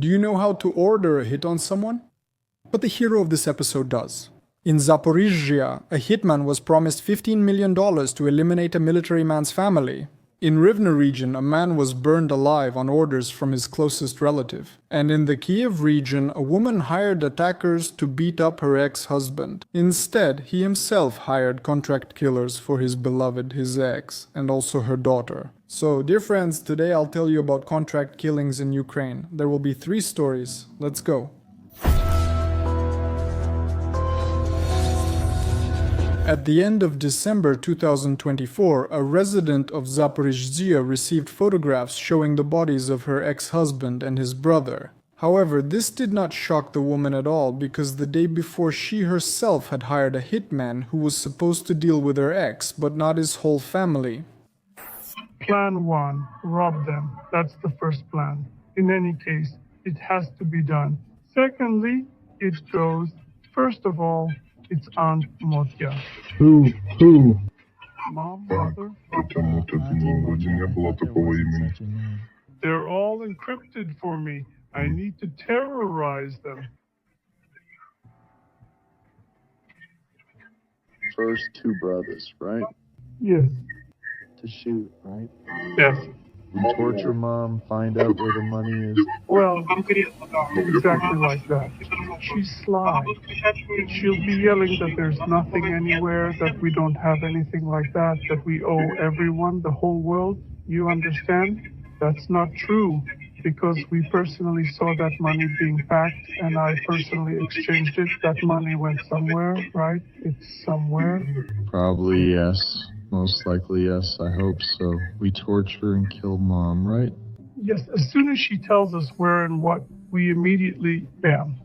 Do you know how to order a hit on someone? But the hero of this episode does. In Zaporizhzhia, a hitman was promised $15 million to eliminate a military man's family. In Rivne region, a man was burned alive on orders from his closest relative. And in the Kyiv region, a woman hired attackers to beat up her ex-husband. Instead, he himself hired contract killers for his beloved, his ex, and also her daughter. So, dear friends, today I'll tell you about contract killings in Ukraine. There will be 3 stories. Let's go. At the end of December 2024, a resident of Zaporizhzhia received photographs showing the bodies of her ex-husband and his brother. However, this did not shock the woman at all because the day before she herself had hired a hitman who was supposed to deal with her ex, but not his whole family. Plan 1. Rob them. That's the first plan. In any case, it has to be done. Secondly, it goes, first of all, it's Aunt Motya. Who? Mom, mother? They're all encrypted for me. I need to terrorize them. First 2 brothers, right? Yes. To shoot, right? Yes. We torture mom, find out where the money is. Well, exactly like that. She's sly. She'll be yelling that there's nothing anywhere, that we don't have anything like that, that we owe everyone, the whole world. You understand? That's not true, because we personally saw that money being packed, and I personally exchanged it. That money went somewhere, right? It's somewhere. Probably yes. Most likely yes, I hope so. We torture and kill mom, right? Yes, as soon as she tells us where and what, we immediately, bam.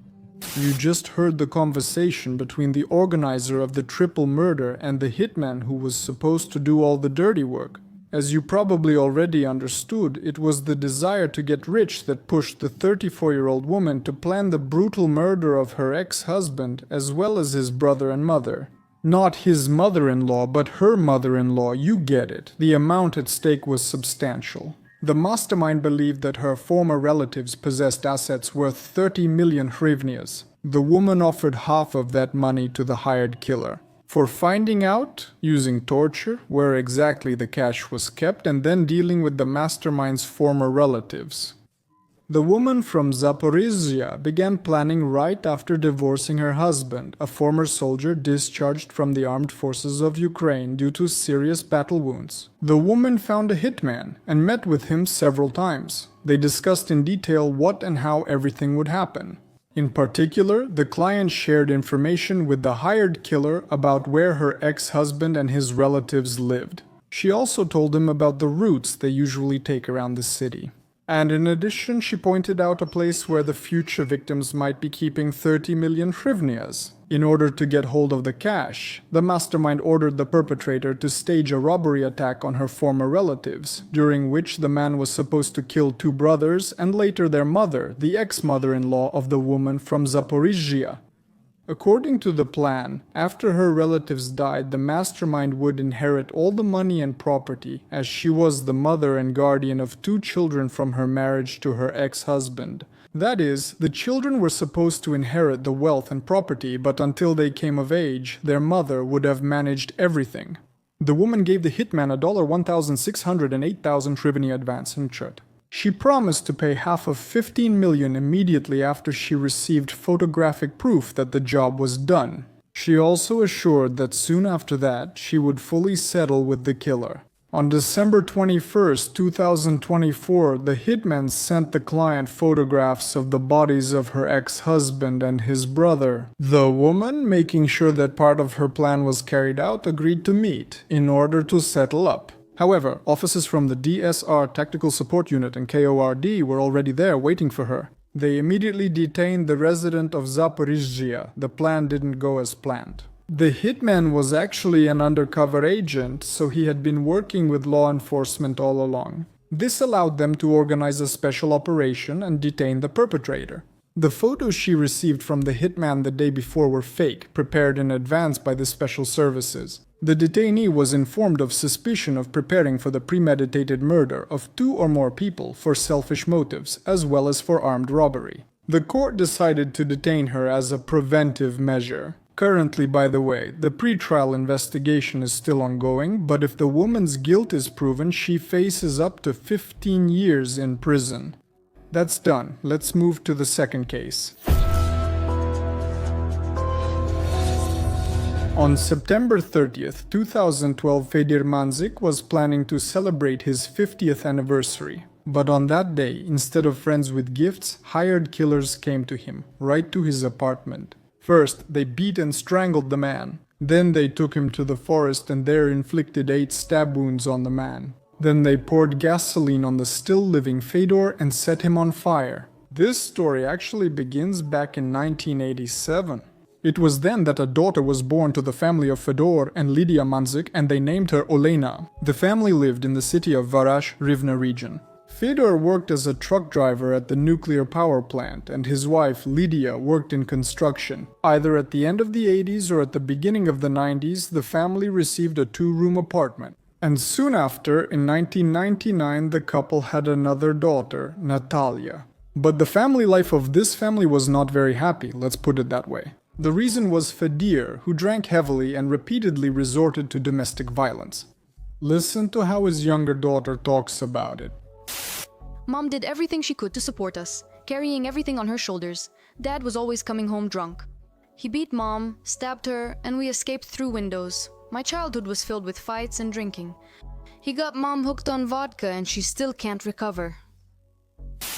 You just heard the conversation between the organizer of the triple murder and the hitman who was supposed to do all the dirty work. As you probably already understood, it was the desire to get rich that pushed the 34-year-old woman to plan the brutal murder of her ex-husband as well as his brother and mother. Not his mother-in-law, but her mother-in-law, you get it. The amount at stake was substantial. The mastermind believed that her former relatives possessed assets worth 30 million hryvnias. The woman offered half of that money to the hired killer. For finding out, using torture, where exactly the cash was kept and then dealing with the mastermind's former relatives. The woman from Zaporizhzhia began planning right after divorcing her husband, a former soldier discharged from the armed forces of Ukraine due to serious battle wounds. The woman found a hitman and met with him several times. They discussed in detail what and how everything would happen. In particular, the client shared information with the hired killer about where her ex-husband and his relatives lived. She also told him about the routes they usually take around the city. And in addition, she pointed out a place where the future victims might be keeping 30 million hryvnias. In order to get hold of the cash, the mastermind ordered the perpetrator to stage a robbery attack on her former relatives, during which the man was supposed to kill 2 brothers and later their mother, the ex-mother-in-law of the woman from Zaporizhzhia. According to the plan, after her relatives died, the mastermind would inherit all the money and property, as she was the mother and guardian of 2 children from her marriage to her ex-husband. That is, the children were supposed to inherit the wealth and property, but until they came of age, their mother would have managed everything. The woman gave the hitman a $1,608,000 hryvnia advance in chut. She promised to pay half of 15 million immediately after she received photographic proof that the job was done. She also assured that soon after that, she would fully settle with the killer. On December 21, 2024, the hitman sent the client photographs of the bodies of her ex-husband and his brother. The woman, making sure that part of her plan was carried out, agreed to meet in order to settle up. However, officers from the DSR Tactical Support Unit and KORD were already there waiting for her. They immediately detained the resident of Zaporizhzhia. The plan didn't go as planned. The hitman was actually an undercover agent, so he had been working with law enforcement all along. This allowed them to organize a special operation and detain the perpetrator. The photos she received from the hitman the day before were fake, prepared in advance by the special services. The detainee was informed of suspicion of preparing for the premeditated murder of 2 or more people for selfish motives, as well as for armed robbery. The court decided to detain her as a preventive measure. Currently, by the way, the pretrial investigation is still ongoing, but if the woman's guilt is proven, she faces up to 15 years in prison. That's done. Let's move to the second case. On September 30th, 2012, Fedir Manzik was planning to celebrate his 50th anniversary. But on that day, instead of friends with gifts, hired killers came to him, right to his apartment. First, they beat and strangled the man. Then they took him to the forest and there inflicted 8 stab wounds on the man. Then they poured gasoline on the still-living Fedor and set him on fire. This story actually begins back in 1987. It was then that a daughter was born to the family of Fedor and Lydia Manzik, and they named her Olena. The family lived in the city of Varaj, Rivne region. Fedor worked as a truck driver at the nuclear power plant, and his wife, Lydia, worked in construction. Either at the end of the 80s or at the beginning of the 90s, the family received a 2-room apartment. And soon after, in 1999, the couple had another daughter, Natalia. But the family life of this family was not very happy, let's put it that way. The reason was Fedir, who drank heavily and repeatedly resorted to domestic violence. Listen to how his younger daughter talks about it. Mom did everything she could to support us, carrying everything on her shoulders. Dad was always coming home drunk. He beat Mom, stabbed her, and we escaped through windows. My childhood was filled with fights and drinking. He got Mom hooked on vodka and she still can't recover.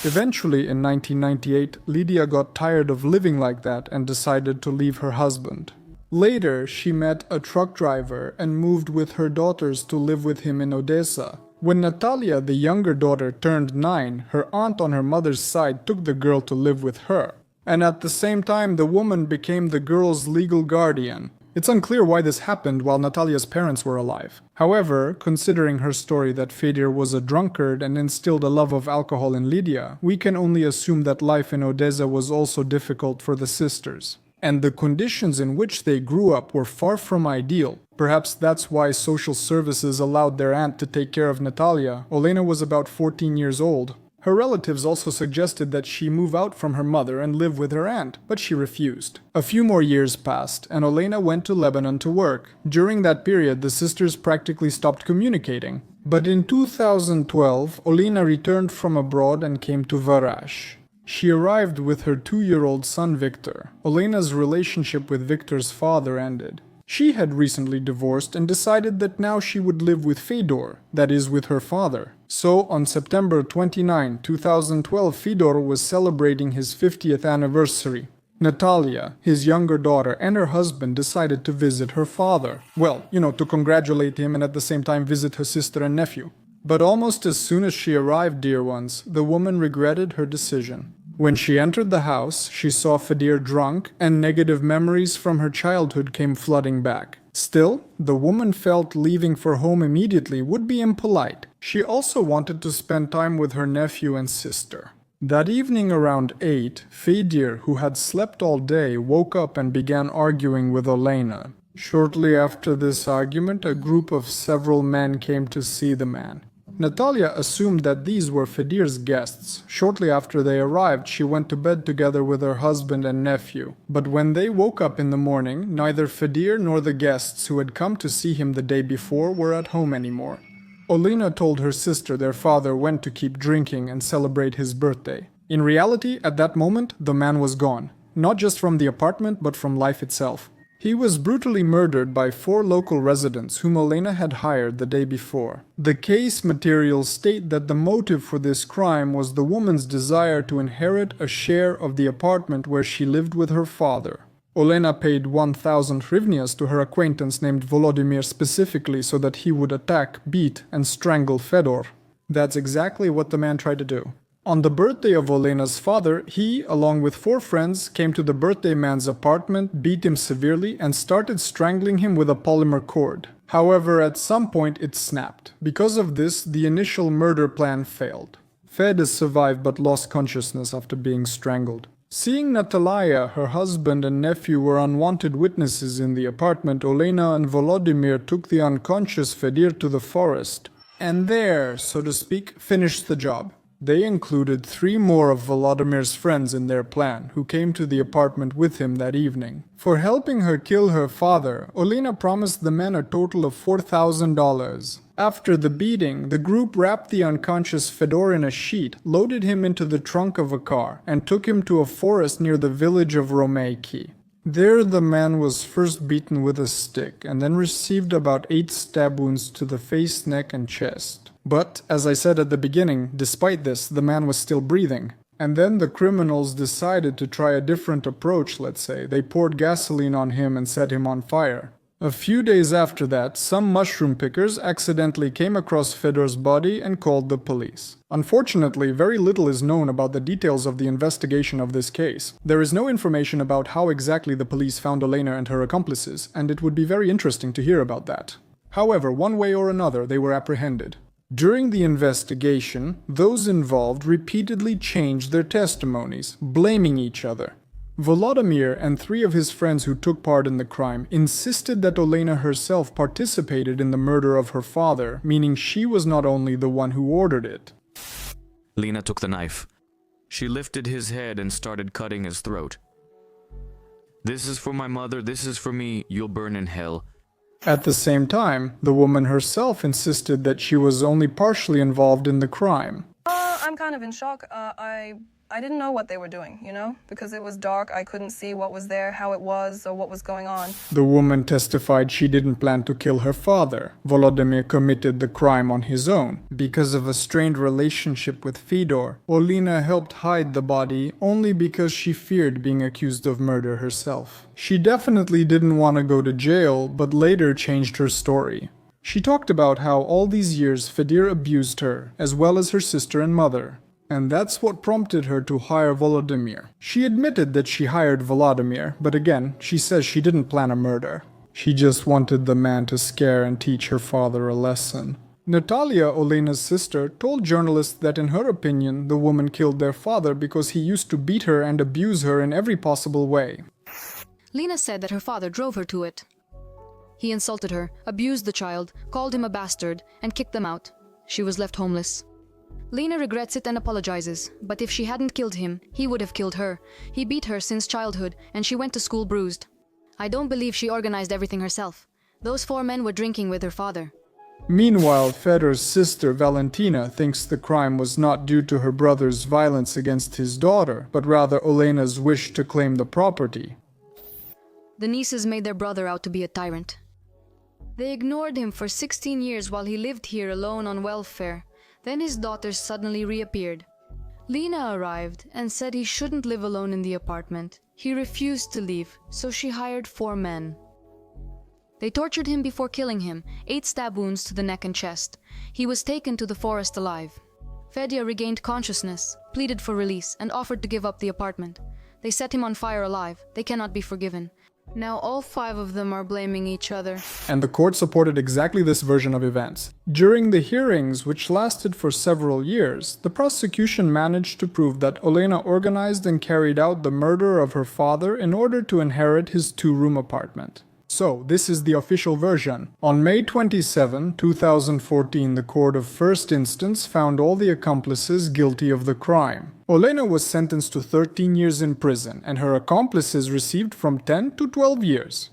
Eventually, in 1998, Lydia got tired of living like that and decided to leave her husband. Later, she met a truck driver and moved with her daughters to live with him in Odessa. When Natalia, the younger daughter, turned 9, her aunt on her mother's side took the girl to live with her. And at the same time, the woman became the girl's legal guardian. It's unclear why this happened while Natalia's parents were alive. However, considering her story that Fedir was a drunkard and instilled a love of alcohol in Lydia, we can only assume that life in Odessa was also difficult for the sisters. And the conditions in which they grew up were far from ideal. Perhaps that's why social services allowed their aunt to take care of Natalia. Olena was about 14 years old. Her relatives also suggested that she move out from her mother and live with her aunt, but she refused. A few more years passed, and Olena went to Lebanon to work. During that period, the sisters practically stopped communicating. But in 2012, Olena returned from abroad and came to Varaj. She arrived with her 2-year-old son Victor. Olena's relationship with Victor's father ended. She had recently divorced and decided that now she would live with Fedor, that is, with her father. So, on September 29, 2012, Fedor was celebrating his 50th anniversary. Natalia, his younger daughter, and her husband decided to visit her father. Well, to congratulate him and at the same time visit her sister and nephew. But almost as soon as she arrived, dear ones, the woman regretted her decision. When she entered the house, she saw Fedir drunk, and negative memories from her childhood came flooding back. Still, the woman felt leaving for home immediately would be impolite. She also wanted to spend time with her nephew and sister. That evening around 8, Fedir, who had slept all day, woke up and began arguing with Olena. Shortly after this argument, a group of several men came to see the man. Natalia assumed that these were Fedir's guests. Shortly after they arrived, she went to bed together with her husband and nephew. But when they woke up in the morning, neither Fedir nor the guests who had come to see him the day before were at home anymore. Olena told her sister their father went to keep drinking and celebrate his birthday. In reality, at that moment, the man was gone. Not just from the apartment, but from life itself. He was brutally murdered by 4 local residents whom Olena had hired the day before. The case materials state that the motive for this crime was the woman's desire to inherit a share of the apartment where she lived with her father. Olena paid 1,000 hryvnias to her acquaintance named Volodymyr specifically so that he would attack, beat, and strangle Fedor. That's exactly what the man tried to do. On the birthday of Olena's father, he, along with 4 friends, came to the birthday man's apartment, beat him severely, and started strangling him with a polymer cord. However, at some point it snapped. Because of this, the initial murder plan failed. Fedor survived but lost consciousness after being strangled. Seeing Natalia, her husband and nephew were unwanted witnesses in the apartment, Olena and Volodymyr took the unconscious Fedor to the forest, and there, so to speak, finished the job. They included 3 more of Volodymyr's friends in their plan, who came to the apartment with him that evening. For helping her kill her father, Olena promised the men a total of $4,000. After the beating, the group wrapped the unconscious Fedor in a sheet, loaded him into the trunk of a car, and took him to a forest near the village of Romeyki. There the man was first beaten with a stick, and then received about 8 stab wounds to the face, neck, and chest. But, as I said at the beginning, despite this, the man was still breathing. And then the criminals decided to try a different approach, let's say. They poured gasoline on him and set him on fire. A few days after that, some mushroom pickers accidentally came across Fedor's body and called the police. Unfortunately, very little is known about the details of the investigation of this case. There is no information about how exactly the police found Olena and her accomplices, and it would be very interesting to hear about that. However, one way or another, they were apprehended. During the investigation, those involved repeatedly changed their testimonies, blaming each other. Volodymyr and 3 of his friends who took part in the crime insisted that Olena herself participated in the murder of her father, meaning she was not only the one who ordered it. Lena took the knife. She lifted his head and started cutting his throat. "This is for my mother, this is for me, you'll burn in hell." At the same time, the woman herself insisted that she was only partially involved in the crime. I'm kind of in shock. I didn't know what they were doing, because it was dark. I couldn't see what was there, how it was, or what was going on. The woman testified she didn't plan to kill her father. Volodymyr committed the crime on his own. Because of a strained relationship with Fedor, Olena helped hide the body only because she feared being accused of murder herself. She definitely didn't want to go to jail, but later changed her story. She talked about how all these years Fedor abused her, as well as her sister and mother. And that's what prompted her to hire Volodymyr. She admitted that she hired Volodymyr, but again, she says she didn't plan a murder. She just wanted the man to scare and teach her father a lesson. Natalia, Olena's sister, told journalists that in her opinion, the woman killed their father because he used to beat her and abuse her in every possible way. Lena said that her father drove her to it. He insulted her, abused the child, called him a bastard, and kicked them out. She was left homeless. Lena regrets it and apologizes, but if she hadn't killed him, he would have killed her. He beat her since childhood, and she went to school bruised. I don't believe she organized everything herself. Those 4 men were drinking with her father. Meanwhile, Fedor's sister Valentina thinks the crime was not due to her brother's violence against his daughter, but rather Olena's wish to claim the property. The nieces made their brother out to be a tyrant. They ignored him for 16 years while he lived here alone on welfare. Then his daughters suddenly reappeared. Lena arrived and said he shouldn't live alone in the apartment. He refused to leave, so she hired 4 men. They tortured him before killing him, 8 stab wounds to the neck and chest. He was taken to the forest alive. Fedor regained consciousness, pleaded for release, and offered to give up the apartment. They set him on fire alive. They cannot be forgiven. Now all 5 of them are blaming each other. And the court supported exactly this version of events. During the hearings, which lasted for several years, the prosecution managed to prove that Olena organized and carried out the murder of her father in order to inherit his 2-room apartment. So, this is the official version. On May 27, 2014, the court of first instance found all the accomplices guilty of the crime. Olena was sentenced to 13 years in prison, and her accomplices received from 10 to 12 years.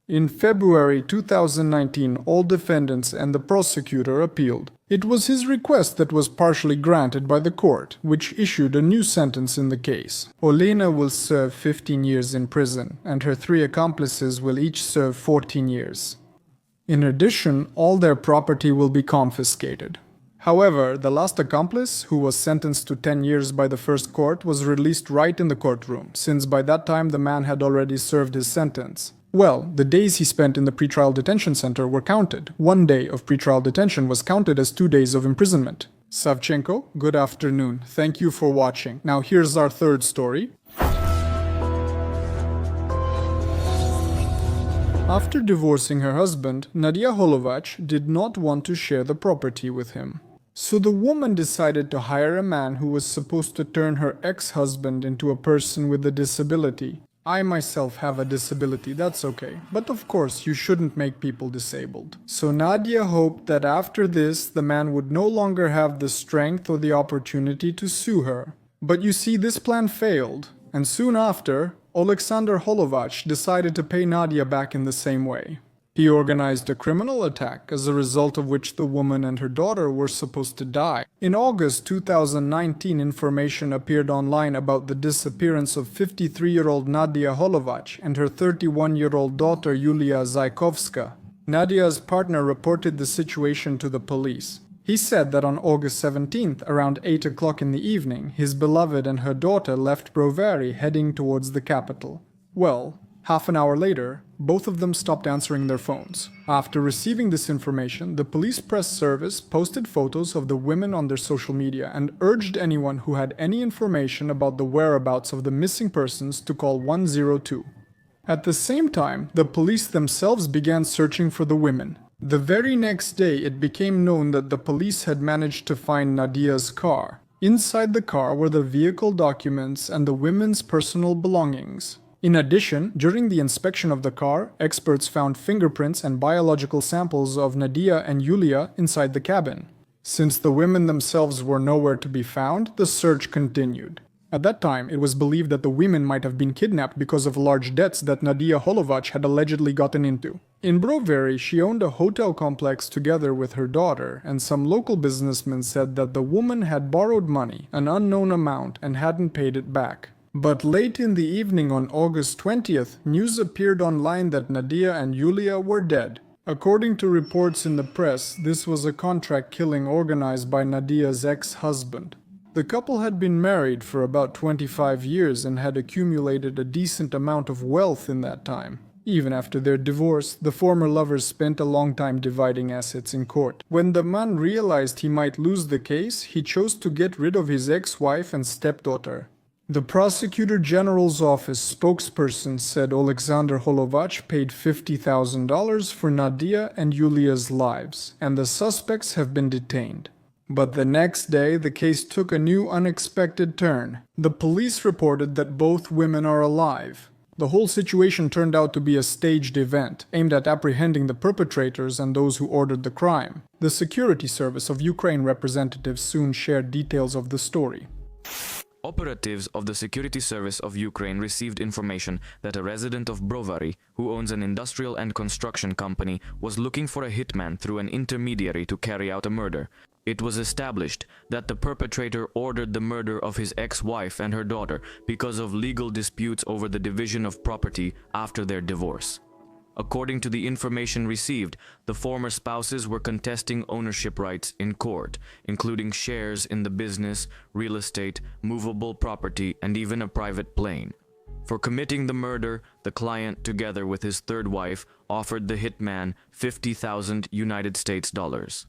In February 2019, all defendants and the prosecutor appealed. It was his request that was partially granted by the court, which issued a new sentence in the case. Olena will serve 15 years in prison, and her 3 accomplices will each serve 14 years. In addition, all their property will be confiscated. However, the last accomplice, who was sentenced to 10 years by the first court, was released right in the courtroom, since by that time the man had already served his sentence. Well, the days he spent in the pretrial detention center were counted. 1 day of pretrial detention was counted as 2 days of imprisonment. Savchenko, good afternoon. Thank you for watching. Now here's our 3rd story. After divorcing her husband, Nadia Holovach did not want to share the property with him. So the woman decided to hire a man who was supposed to turn her ex-husband into a person with a disability. I myself have a disability, that's okay. But of course, you shouldn't make people disabled. So Nadia hoped that after this, the man would no longer have the strength or the opportunity to sue her. But you see, this plan failed. And soon after, Alexander Holovach decided to pay Nadia back in the same way. He organized a criminal attack, as a result of which the woman and her daughter were supposed to die. In August 2019, information appeared online about the disappearance of 53-year-old Nadia Holovach and her 31-year-old daughter Yulia Zaykovska. Nadia's partner reported the situation to the police. He said that on August 17th, around 8 o'clock in the evening, his beloved and her daughter left Brovary heading towards the capital. Well, half an hour later, both of them stopped answering their phones. After receiving this information, the police press service posted photos of the women on their social media and urged anyone who had any information about the whereabouts of the missing persons to call 102. At the same time, the police themselves began searching for the women. The very next day, it became known that the police had managed to find Nadia's car. Inside the car were the vehicle documents and the women's personal belongings. In addition, during the inspection of the car, experts found fingerprints and biological samples of Nadia and Yulia inside the cabin. Since the women themselves were nowhere to be found, the search continued. At that time, it was believed that the women might have been kidnapped because of large debts that Nadia Holovach had allegedly gotten into. In Brovary, she owned a hotel complex together with her daughter, and some local businessmen said that the woman had borrowed money, an unknown amount, and hadn't paid it back. But late in the evening on August 20th, news appeared online that Nadia and Yulia were dead. According to reports in the press, this was a contract killing organized by Nadia's ex-husband. The couple had been married for about 25 years and had accumulated a decent amount of wealth in that time. Even after their divorce, the former lovers spent a long time dividing assets in court. When the man realized he might lose the case, he chose to get rid of his ex-wife and stepdaughter. The Prosecutor General's office spokesperson said Alexander Holovach paid $50,000 for Nadia and Yulia's lives, and the suspects have been detained. But the next day, the case took a new unexpected turn. The police reported that both women are alive. The whole situation turned out to be a staged event, aimed at apprehending the perpetrators and those who ordered the crime. The Security Service of Ukraine representatives soon shared details of the story. Operatives of the Security Service of Ukraine received information that a resident of Brovary, who owns an industrial and construction company, was looking for a hitman through an intermediary to carry out a murder. It was established that the perpetrator ordered the murder of his ex-wife and her daughter because of legal disputes over the division of property after their divorce. According to the information received, the former spouses were contesting ownership rights in court, including shares in the business, real estate, movable property, and even a private plane. For committing the murder, the client, together with his third wife, offered the hitman $50,000.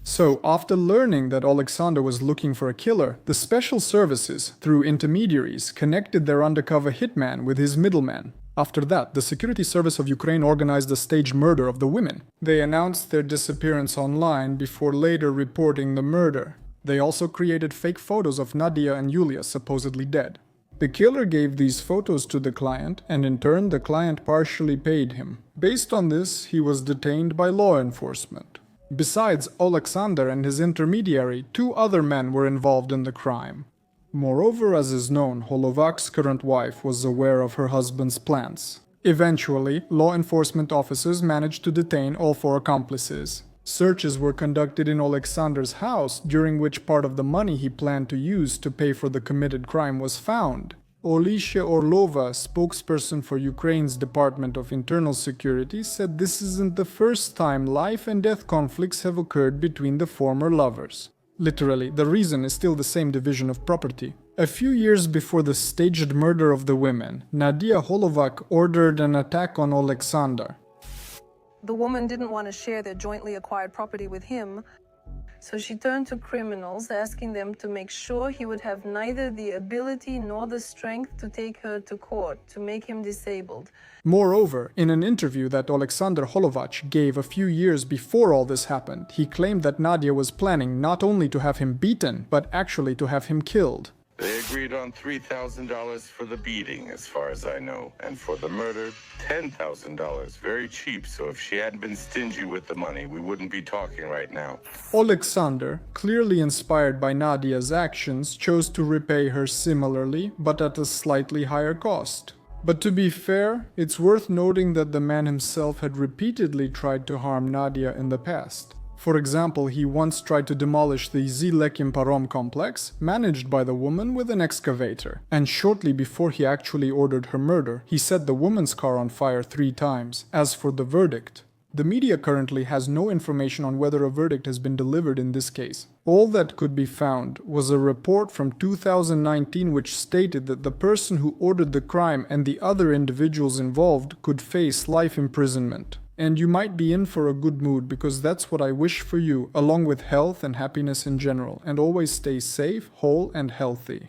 So, after learning that Alexander was looking for a killer, the special services, through intermediaries, connected their undercover hitman with his middleman. After that, the Security Service of Ukraine organized a staged murder of the women. They announced their disappearance online before later reporting the murder. They also created fake photos of Nadia and Yulia supposedly dead. The killer gave these photos to the client, and in turn the client partially paid him. Based on this, he was detained by law enforcement. Besides Alexander and his intermediary, 2 other men were involved in the crime. Moreover, as is known, Holovach's current wife was aware of her husband's plans. Eventually, law enforcement officers managed to detain all 4 accomplices. Searches were conducted in Alexander's house, during which part of the money he planned to use to pay for the committed crime was found. Olesha Orlova, spokesperson for Ukraine's Department of Internal Security, said this isn't the first time life and death conflicts have occurred between the former lovers. Literally, the reason is still the same division of property. A few years before the staged murder of the women, Nadia Holovach ordered an attack on Alexander. The woman didn't want to share their jointly acquired property with him, So she turned to criminals, asking them to make sure he would have neither the ability nor the strength to take her to court, to make him disabled. Moreover, in an interview that Alexander Holovach gave a few years before all this happened, he claimed that Nadia was planning not only to have him beaten, but actually to have him killed. They agreed on $3,000 for the beating, as far as I know, and for the murder, $10,000. Very cheap, so if she hadn't been stingy with the money, we wouldn't be talking right now. Alexander, clearly inspired by Nadia's actions, chose to repay her similarly, but at a slightly higher cost. But to be fair, it's worth noting that the man himself had repeatedly tried to harm Nadia in the past. For example, he once tried to demolish the Zilekim Parom complex, managed by the woman, with an excavator. And shortly before he actually ordered her murder, he set the woman's car on fire 3 times. As for the verdict, the media currently has no information on whether a verdict has been delivered in this case. All that could be found was a report from 2019 which stated that the person who ordered the crime and the other individuals involved could face life imprisonment. And you might be in for a good mood, because that's what I wish for you, along with health and happiness in general, and always stay safe, whole and healthy.